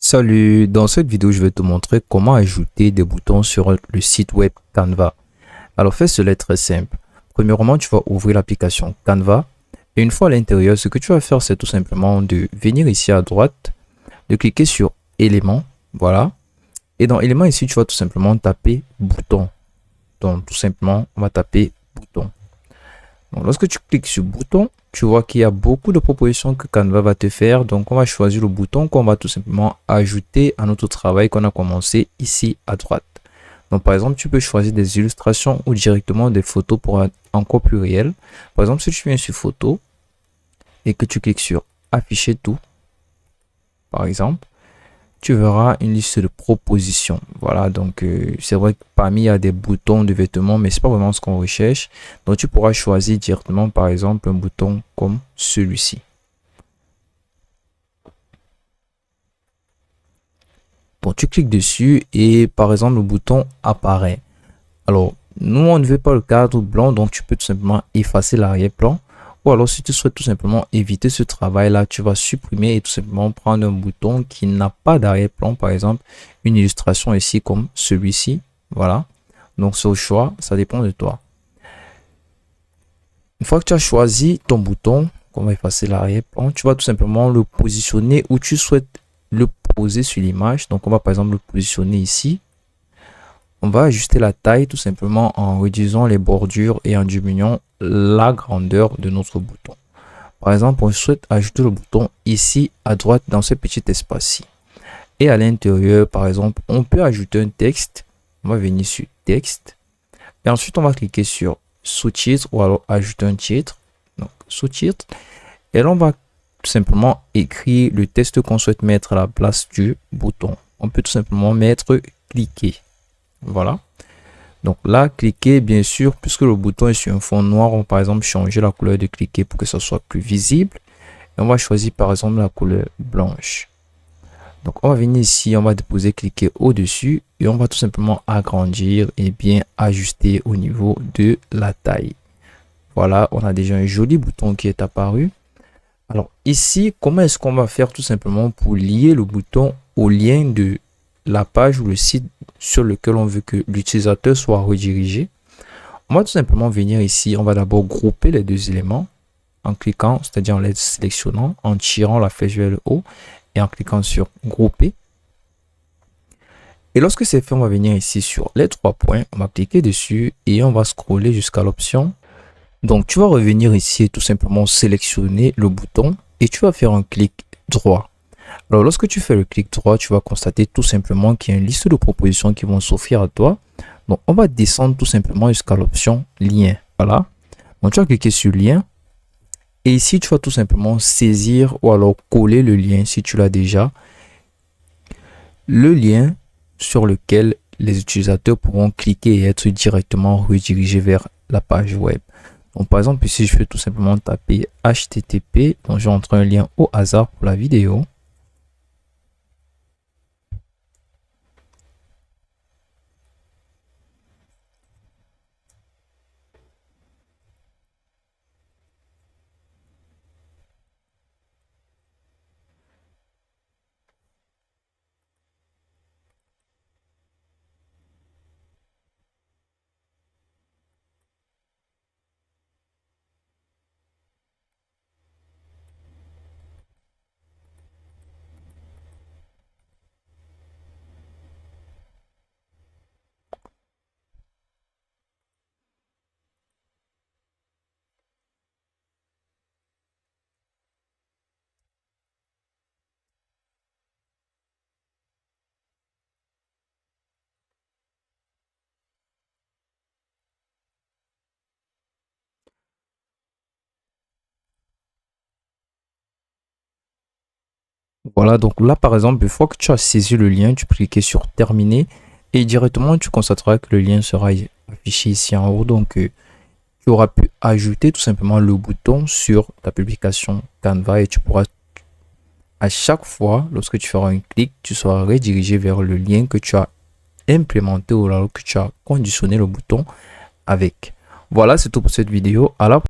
Salut, dans cette vidéo, je vais te montrer comment ajouter des boutons sur le site web Canva. Alors, fais cela très simple. Premièrement, tu vas ouvrir l'application Canva et une fois à l'intérieur, ce que tu vas faire, c'est tout simplement de venir ici à droite, de cliquer sur éléments, voilà. Et dans éléments ici, tu vas tout simplement taper bouton. Donc, tout simplement, on va taper bouton. Donc, lorsque tu cliques sur bouton, tu vois qu'il y a beaucoup de propositions que Canva va te faire. Donc, on va choisir le bouton qu'on va tout simplement ajouter à notre travail qu'on a commencé ici à droite. Donc, par exemple, tu peux choisir des illustrations ou directement des photos pour être encore plus réel. Par exemple, si tu viens sur photo et que tu cliques sur afficher tout, par exemple, tu verras une liste de propositions. Voilà, donc c'est vrai que parmi il y a des boutons de vêtements, mais c'est pas vraiment ce qu'on recherche. Donc tu pourras choisir directement, par exemple, un bouton comme celui-ci. Bon, tu cliques dessus et par exemple le bouton apparaît. Alors, nous on ne veut pas le cadre blanc, donc tu peux tout simplement effacer l'arrière-plan. Ou alors, si tu souhaites tout simplement éviter ce travail-là, tu vas supprimer et tout simplement prendre un bouton qui n'a pas d'arrière-plan. Par exemple, une illustration ici comme celui-ci. Voilà. Donc, c'est au choix. Ça dépend de toi. Une fois que tu as choisi ton bouton, qu'on va effacer l'arrière-plan, tu vas tout simplement le positionner où tu souhaites le poser sur l'image. Donc, on va par exemple le positionner ici. On va ajuster la taille tout simplement en réduisant les bordures et en diminuant la grandeur de notre bouton. Par exemple, on souhaite ajouter le bouton ici à droite dans ce petit espace-ci. Et à l'intérieur, par exemple, on peut ajouter un texte. On va venir sur texte. Et ensuite, on va cliquer sur sous-titre ou alors ajouter un titre. Donc, sous-titre. Et là, on va tout simplement écrire le texte qu'on souhaite mettre à la place du bouton. On peut tout simplement mettre cliquer. Voilà. Donc là, cliquer, bien sûr, puisque le bouton est sur un fond noir, on va par exemple changer la couleur de cliquer pour que ça soit plus visible. Et on va choisir par exemple la couleur blanche. Donc on va venir ici, on va déposer cliquer au-dessus et on va tout simplement agrandir et bien ajuster au niveau de la taille. Voilà, on a déjà un joli bouton qui est apparu. Alors ici, comment est-ce qu'on va faire tout simplement pour lier le bouton au lien de la page ou le site sur lequel on veut que l'utilisateur soit redirigé? On va tout simplement venir ici, on va d'abord grouper les deux éléments en cliquant, c'est-à-dire en les sélectionnant, en tirant la flèche vers le haut et en cliquant sur grouper. Et lorsque c'est fait, on va venir ici sur les trois points, on va cliquer dessus et on va scroller jusqu'à l'option. Donc tu vas revenir ici et tout simplement sélectionner le bouton et tu vas faire un clic droit. Alors, lorsque tu fais le clic droit, tu vas constater tout simplement qu'il y a une liste de propositions qui vont s'offrir à toi. Donc, on va descendre tout simplement jusqu'à l'option lien. Voilà. Donc, tu vas cliquer sur lien. Et ici, tu vas tout simplement saisir ou alors coller le lien si tu l'as déjà. Le lien sur lequel les utilisateurs pourront cliquer et être directement redirigés vers la page web. Donc, par exemple, ici, je vais tout simplement taper HTTP. Donc, je vais entrer un lien au hasard pour la vidéo. Voilà, donc là, par exemple, une fois que tu as saisi le lien, tu peux cliquer sur terminer et directement, tu constateras que le lien sera affiché ici en haut. Donc, tu auras pu ajouter tout simplement le bouton sur ta publication Canva et tu pourras, à chaque fois, lorsque tu feras un clic, tu seras redirigé vers le lien que tu as implémenté ou alors que tu as conditionné le bouton avec. Voilà, c'est tout pour cette vidéo. À la prochaine.